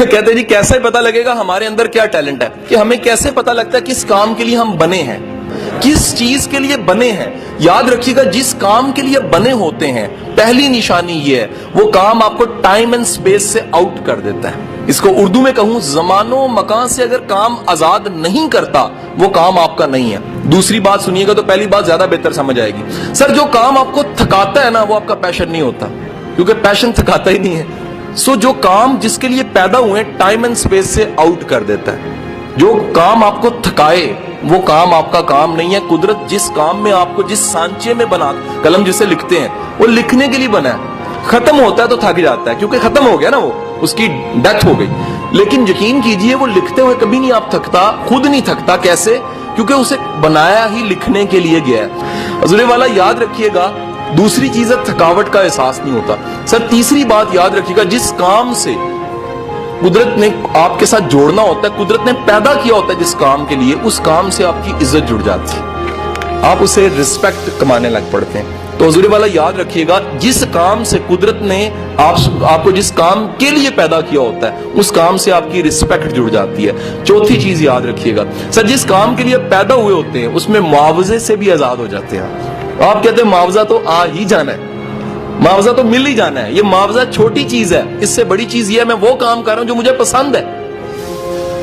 کہتے جی کیسے پتا لگے گا ہمارے اندر کیا ٹیلنٹ ہے؟ کہ ہمیں کیسے پتا لگتا ہے کس کام کے لیے ہم بنے ہیں، کس چیز کے لیے بنے ہیں؟ یاد رکھیے گا جس کام کے لیے بنے ہوتے ہیں پہلی نشانی یہ ہے وہ کام آپ کو ٹائم اینڈ سپیس سے آؤٹ کر دیتا ہے۔ اس کو اردو میں کہوں زمان و مکان سے اگر کام آزاد نہیں کرتا وہ کام آپ کا نہیں ہے۔ دوسری بات سنیے گا تو پہلی بات زیادہ بہتر سمجھ آئے گی۔ سر جو کام آپ کو تھکاتا ہے نا وہ آپ کا پیشن نہیں ہوتا، کیونکہ پیشن تھکاتا ہی نہیں ہے۔ جو کام جس کے لیے پیدا ہوئے ٹائم اینڈ سپیس سے آؤٹ کر دیتا ہے۔ جو کام آپ کو تھکائے وہ کام آپ کا کام نہیں ہے۔ قدرت جس کام میں آپ کو جس سانچے میں بنا، قلم جسے لکھتے ہیں وہ لکھنے کے لیے بنا ہے، ختم ہوتا ہے تو تھک جاتا ہے کیونکہ ختم ہو گیا نا، وہ اس کی ڈیتھ ہو گئی۔ لیکن یقین کیجئے وہ لکھتے ہوئے کبھی نہیں آپ تھکتا، خود نہیں تھکتا۔ کیسے؟ کیونکہ اسے بنایا ہی لکھنے کے لیے گیا ہے۔ حضور والا یاد رکھیے گا دوسری چیز ہے تھکاوٹ کا احساس نہیں ہوتا۔ سر تیسری بات یاد رکھیے گا جس کام سے قدرت نے آپ کے ساتھ جوڑنا ہوتا ہے، قدرت نے پیدا کیا ہوتا ہے جس کام کے لیے، اس کام سے آپ کی عزت جڑ جاتی ہے، آپ اسے رسپیکٹ کمانے لگ پڑتے ہیں۔ تو حضور والا یاد رکھیے گا جس کام سے قدرت نے آپ کو جس کام کے لیے پیدا کیا ہوتا ہے اس کام سے آپ کی رسپیکٹ جڑ جاتی ہے۔ چوتھی چیز یاد رکھیے گا سر جس کام کے لیے پیدا ہوئے ہوتے ہیں اس میں معاوضے سے بھی آزاد ہو جاتے ہیں۔ آپ کہتے ہیں معاوضہ تو آ ہی جانا ہے، معاوضہ تو مل ہی جانا ہے، یہ معاوضہ چھوٹی چیز ہے، اس سے بڑی چیز یہ ہے میں وہ کام کر رہا ہوں جو مجھے پسند ہے۔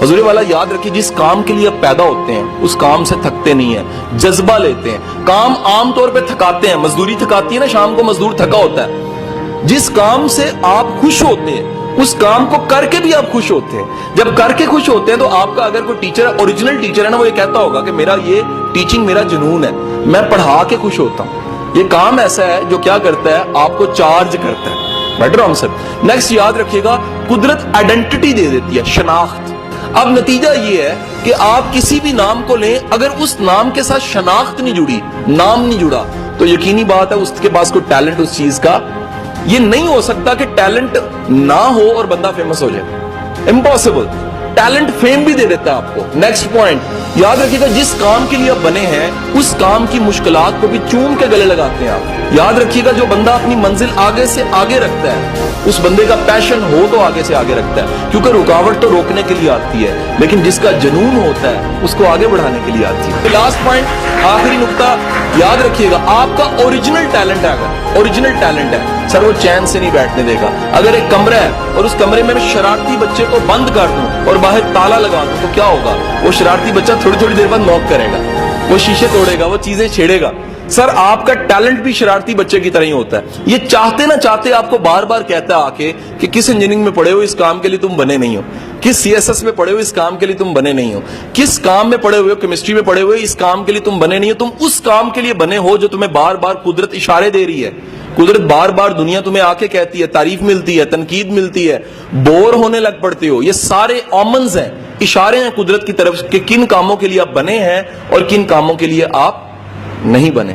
حضور والا یاد رکھیے جس کام کے لیے پیدا ہوتے ہیں اس کام سے تھکتے نہیں ہیں، جذبہ لیتے ہیں۔ کام عام طور پہ تھکاتے ہیں، مزدوری تھکاتی ہے نا، شام کو مزدور تھکا ہوتا ہے۔ جس کام سے آپ خوش ہوتے ہیں اس کام کو کر کے بھی آپ خوش ہوتے ہیں۔ جب کر کے خوش ہوتے ہیں تو آپ کا اگر کوئی ٹیچر اوریجنل ٹیچر ہے نا وہ یہ کہتا ہوگا کہ میرا یہ ٹیچنگ میرا جنون ہے، میں پڑھا کے خوش ہوتا ہوں۔ یہ کام ایسا ہے جو کیا کرتا ہے آپ کو چارج کرتا ہے۔ Better answer. نیکسٹ یاد رکھیے گا قدرت آئیڈینٹی دے دیتی ہے، شناخت۔ اب نتیجہ یہ ہے کہ آپ کسی بھی نام کو لیں اگر اس نام کے ساتھ شناخت نہیں جڑی، نام نہیں جڑا، تو یقینی بات ہے اس کے پاس کوئی ٹیلنٹ اس چیز کا یہ نہیں ہو سکتا کہ ٹیلنٹ نہ ہو اور بندہ فیمس ہو جائے، امپاسبل۔ ٹیلنٹ فیم بھی دے دیتا ہے آپ کو۔ نیکسٹ پوائنٹ یاد رکھیے گا جس کام کے لیے آپ بنے ہیں اس کام کی مشکلات کو بھی چوم کے گلے لگاتے ہیں آپ۔ یاد رکھیے گا جو بندہ اپنی منزل آگے سے آگے رکھتا ہے اس بندے کا پیشن ہو تو آگے سے آگے رکھتا ہے، کیونکہ رکاوٹ تو روکنے کے لیے آتی ہے لیکن جس کا جنون ہوتا ہے اس کو آگے بڑھانے کے لیے آتی ہے۔ لاسٹ پوائنٹ، آخری نقطہ یاد رکھیے گا آپ کا اوریجنل ٹیلنٹ ہے، اگر اوریجنل ٹیلنٹ ہے سر وہ چین سے نہیں بیٹھنے دے گا۔ اگر ایک کمرہ ہے اور اس کمرے میں شرارتی بچے کو بند کر دوں اور باہر تالا لگا دوں تو کیا ہوگا؟ وہ شرارتی بچہ تھوڑی تھوڑی دیر بعد نوک کرے گا، وہ شیشے توڑے گا، وہ چیزیں چھیڑے گا۔ سر آپ کا ٹیلنٹ بھی شرارتی بچے کی طرح ہی ہوتا ہے، یہ چاہتے نہ چاہتے آپ کو بار بار کہتا ہے آ کے کہ کس انجینئرنگ میں پڑھے ہو اس کام کے لیے تم بنے نہیں ہو، کس CSS میں پڑھے ہو اس کام کے لیے تم بنے نہیں ہو، کس کام میں پڑھے ہوئے ہو، کیمسٹری میں پڑھے ہوئے اس کام کے لیے تم بنے نہیں ہو۔ تم اس کام کے لیے بنے ہو جو تمہیں بار بار قدرت اشارے دے رہی ہے، قدرت بار بار دنیا تمہیں آ کے کہتی ہے، تعریف ملتی ہے، تنقید ملتی ہے، بور ہونے لگ پڑتے ہو۔ یہ سارے آمنز ہیں، اشارے ہیں قدرت کی طرف کہ کن کاموں کے لیے آپ بنے ہیں اور کن کاموں کے لیے آپ نہیں بنے۔